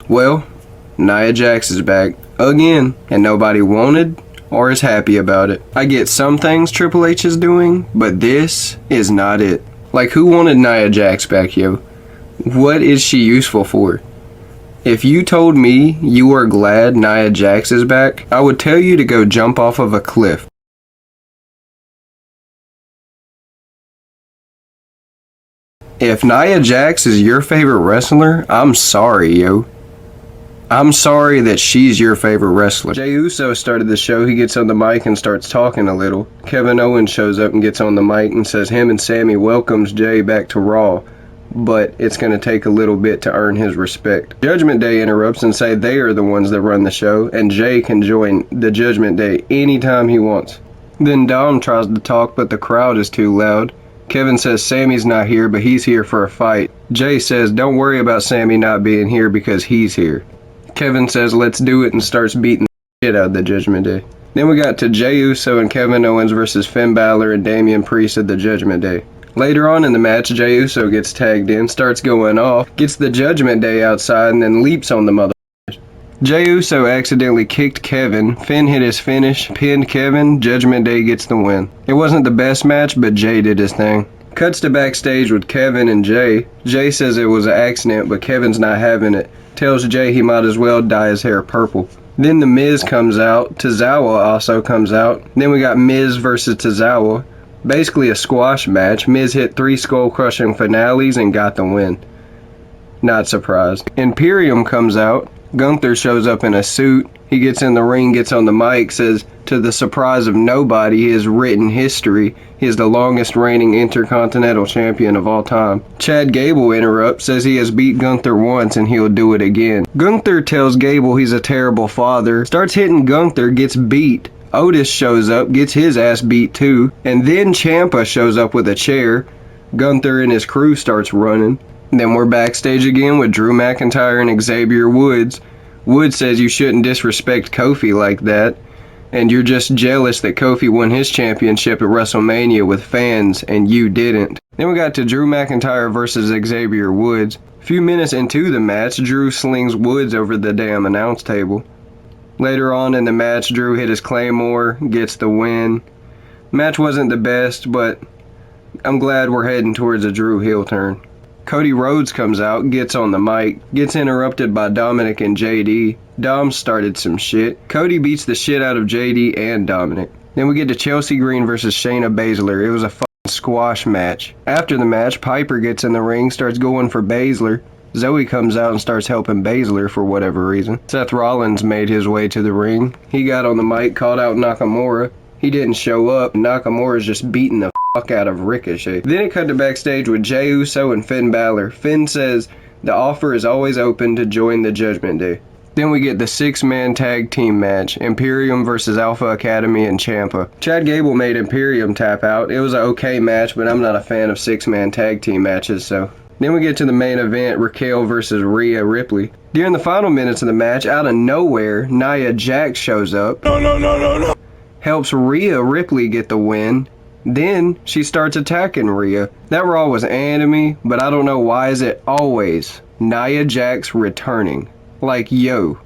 Well, Nia Jax is back again, and nobody wanted or is happy about it. I get some things Triple H is doing, but this is not it. Like, who wanted Nia Jax back, yo? What is she useful for? If you told me you were glad Nia Jax is back, I would tell you to go jump off of a cliff. If Nia Jax is your favorite wrestler, I'm sorry, yo. I'm sorry that she's your favorite wrestler. Jey Uso started the show. He gets on the mic and starts talking a little. Kevin Owens shows up and gets on the mic and says him and Sammy welcomes Jey back to Raw, but it's going to take a little bit to earn his respect. Judgment Day interrupts and say they are the ones that run the show, and Jey can join the Judgment Day anytime he wants. Then Dom tries to talk, but the crowd is too loud. Kevin says Sammy's not here, but he's here for a fight. Jey says don't worry about Sammy not being here because he's here. Kevin says let's do it and starts beating the shit out of the Judgment Day. Then we got to Jey Uso and Kevin Owens versus Finn Balor and Damian Priest at the Judgment Day. Later on in the match, Jey Uso gets tagged in, starts going off, gets the Judgment Day outside, and then leaps on the motherfuckers. Jey Uso accidentally kicked Kevin, Finn hit his finish, pinned Kevin, Judgment Day gets the win. It wasn't the best match, but Jey did his thing. Cuts to backstage with Kevin and Jey. Jey says it was an accident, but Kevin's not having it. Tells Jey he might as well dye his hair purple. Then the Miz comes out. Tozawa also comes out. Then we got Miz versus Tozawa. Basically a squash match. Miz hit 3 skull-crushing finales and got the win. Not surprised. Imperium comes out. Gunther shows up in a suit. He gets in the ring, gets on the mic, says, to the surprise of nobody, his written history, he is the longest reigning Intercontinental Champion of all time. Chad Gable interrupts, says he has beat Gunther once and he'll do it again. Gunther tells Gable he's a terrible father, starts hitting Gunther, gets beat. Otis shows up, gets his ass beat too, and then Ciampa shows up with a chair. Gunther and his crew starts running. Then we're backstage again with Drew McIntyre and Xavier Woods. Woods says you shouldn't disrespect Kofi like that, and you're just jealous that Kofi won his championship at WrestleMania with fans and you didn't. Then we got to Drew McIntyre versus Xavier Woods. A few minutes into the match, Drew slings Woods over the damn announce table. Later on in the match, Drew hit his Claymore, gets the win. Match wasn't the best, but I'm glad we're heading towards a Drew heel turn. Cody Rhodes comes out, gets on the mic, gets interrupted by Dominic and JD. Dom started some shit. Cody beats the shit out of JD and Dominic. Then we get to Chelsea Green versus Shayna Baszler. It was a fucking squash match. After the match, Piper gets in the ring, starts going for Baszler. Zoe comes out and starts helping Baszler for whatever reason. Seth Rollins made his way to the ring. He got on the mic, called out Nakamura. He didn't show up. Nakamura's just beating the fuck out of Ricochet. Then it cut to backstage with Jey Uso and Finn Balor. Finn says the offer is always open to join the Judgment Day. Then we get the 6-man tag team match, Imperium versus Alpha Academy and Ciampa. Chad Gable made Imperium tap out. It was an okay match, but I'm not a fan of 6-man tag team matches, so. Then we get to the main event, Raquel versus Rhea Ripley. During the final minutes of the match, out of nowhere, Nia Jax shows up. No. Helps Rhea Ripley get the win. Then she starts attacking Rhea. That Raw was anime, but I don't know why is it always Nia Jax returning. Like, yo,